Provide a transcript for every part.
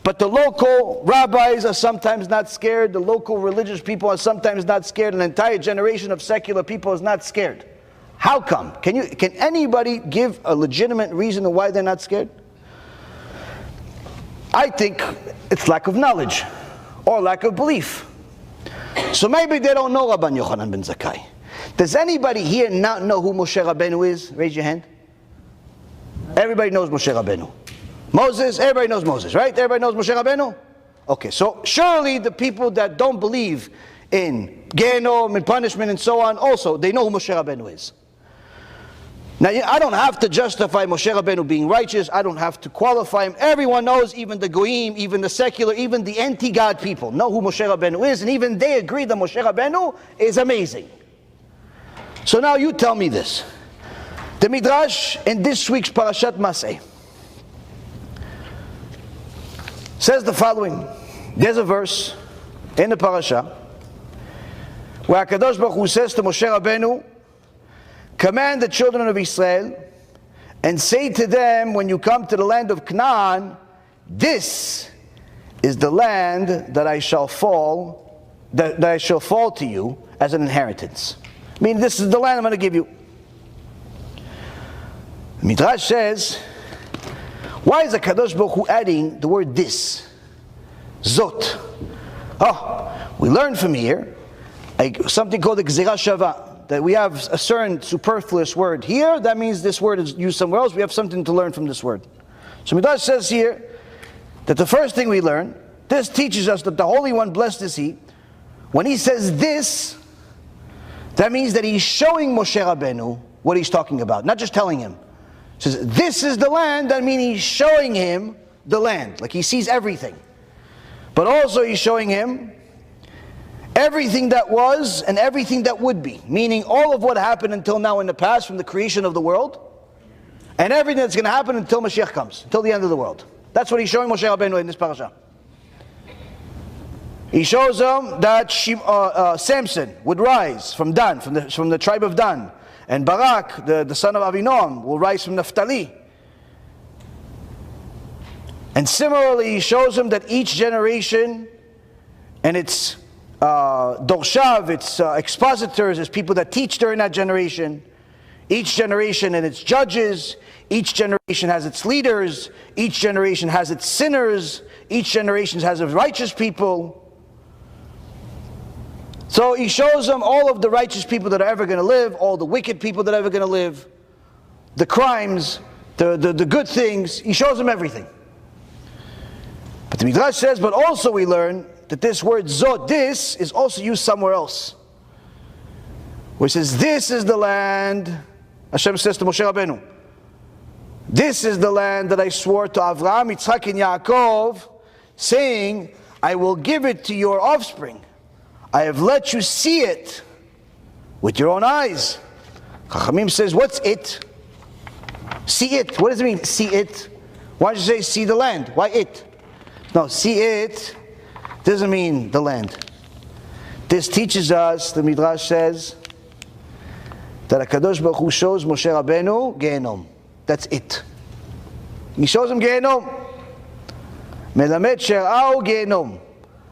But the local rabbis are sometimes not scared. The local religious people are sometimes not scared. An entire generation of secular people is not scared. How come? Can anybody give a legitimate reason why they're not scared? I think it's lack of knowledge or lack of belief. So maybe they don't know Rabban Yochanan ben Zakkai. Does anybody here not know who Moshe Rabbeinu is? Raise your hand. Everybody knows Moshe Rabbeinu. Moses, everybody knows Moses, right? Everybody knows Moshe Rabbeinu? Okay, so surely the people that don't believe in Gehinnom and punishment and so on, also, they know who Moshe Rabbeinu is. Now, I don't have to justify Moshe Rabbeinu being righteous. I don't have to qualify him. Everyone knows, even the Goyim, even the secular, even the anti-God people know who Moshe Rabbeinu is, and even they agree that Moshe Rabbeinu is amazing. So now you tell me this. The Midrash in this week's Parashat Masei says the following. There's a verse in the parasha where HaKadosh Baruch Hu says to Moshe Rabbeinu, command the children of Israel and say to them, when you come to the land of Canaan, this is the land that I shall fall to you as an inheritance. I mean, this is the land I'm going to give you. Midrash says, why is HaKadosh Baruch Hu adding the word this? Zot. Oh, we learn from here something called the Gezera sheva, that we have a certain superfluous word here. That means this word is used somewhere else. We have something to learn from this word. So Midrash says here that the first thing we learn, this teaches us that the Holy One, blessed is He, when He says this, that means that He's showing Moshe Rabbeinu what He's talking about, not just telling him. He says, this is the land, that means He's showing him the land. Like He sees everything. But also He's showing him everything that was and everything that would be. Meaning all of what happened until now in the past, from the creation of the world, and everything that's going to happen until MaShiach comes, until the end of the world. That's what He's showing Moshe Rabbeinu in this parasha. He shows him that Samson would rise from Dan, from the tribe of Dan. And Baruch, the son of Avinoam, will rise from Naphtali. And similarly, He shows him that each generation and its dorshav, its expositors, its people that teach during that generation, each generation and its judges, each generation has its leaders, each generation has its sinners, each generation has its righteous people. So He shows them all of the righteous people that are ever going to live, all the wicked people that are ever going to live, the crimes, the good things. He shows them everything. But the Midrash says, but also we learn that this word zot, this, is also used somewhere else. Where it says, this is the land, HaShem says to Moshe Rabbeinu, this is the land that I swore to Avraham, Yitzchak, and Yaakov, saying, I will give it to your offspring. I have let you see it with your own eyes. Chachamim says, what's it? See it. What does it mean, see it? Why did you say see the land? Why it? No, see it doesn't mean the land. This teaches us, the Midrash says, that HaKadosh Baruch Hu shows Moshe Rabbeinu Gehinnom. That's it. He shows him Gehinnom. Melamed sher'au Gehinnom.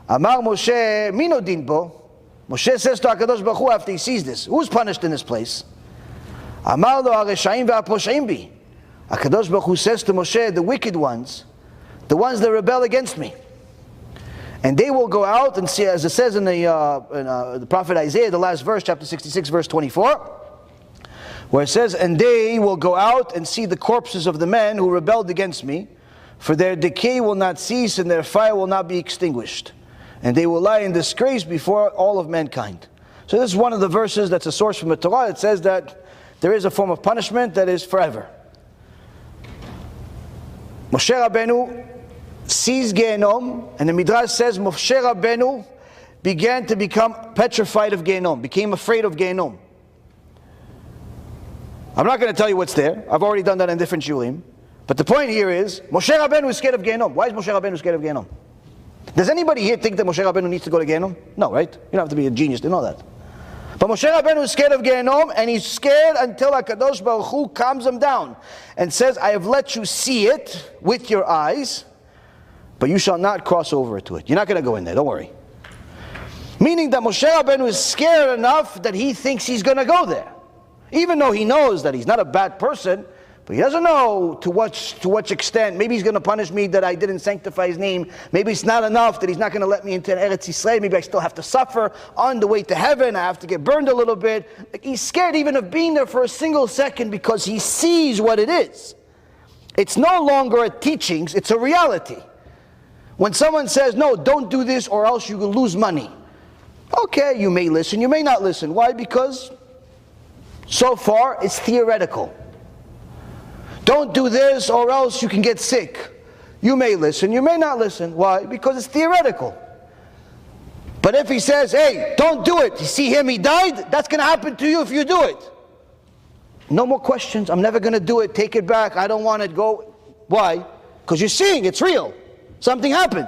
Amar Moshe, mino din bo. Moshe says to HaKadosh Baruch Hu after he sees this, who's punished in this place? Amar lo hareshaim ve'aposhaim bi. HaKadosh Baruch Hu says to Moshe, the wicked ones, the ones that rebel against me. And they will go out and see, as it says in the prophet Isaiah, the last verse, chapter 66, verse 24, where it says, and they will go out and see the corpses of the men who rebelled against me, for their decay will not cease and their fire will not be extinguished. And they will lie in disgrace before all of mankind. So this is one of the verses that's a source from the Torah. It says that there is a form of punishment that is forever. Moshe Rabbeinu sees Gehinnom, and the Midrash says Moshe Rabbeinu began to become petrified of Gehinnom, became afraid of Gehinnom. I'm not going to tell you what's there. I've already done that in different shulim. But the point here is, Moshe Rabbeinu is scared of Gehinnom. Why is Moshe Rabbeinu scared of Gehinnom? Does anybody here think that Moshe Rabbeinu needs to go to Gehinnom? No, right? You don't have to be a genius to know that. But Moshe Rabbeinu is scared of Gehinnom, and he's scared until HaKadosh Baruch Hu calms him down and says, I have let you see it with your eyes, but you shall not cross over to it. You're not going to go in there, don't worry. Meaning that Moshe Rabbeinu is scared enough that he thinks he's going to go there. Even though he knows that he's not a bad person, but he doesn't know to what extent. Maybe he's going to punish me that I didn't sanctify his name. Maybe it's not enough that he's not going to let me into an Eretz Yisrael. Maybe I still have to suffer on the way to heaven. I have to get burned a little bit. Like, he's scared even of being there for a single second because he sees what it is. It's no longer a teachings, it's a reality. When someone says, no, don't do this or else you will lose money. Okay, you may listen, you may not listen. Why? Because so far it's theoretical. Don't do this or else you can get sick. You may listen, you may not listen. Why? Because it's theoretical. But if he says, hey, don't do it. You see him, he died. That's going to happen to you if you do it. No more questions. I'm never going to do it. Take it back. I don't want it. Go. Why? Because you're seeing it's real. Something happened.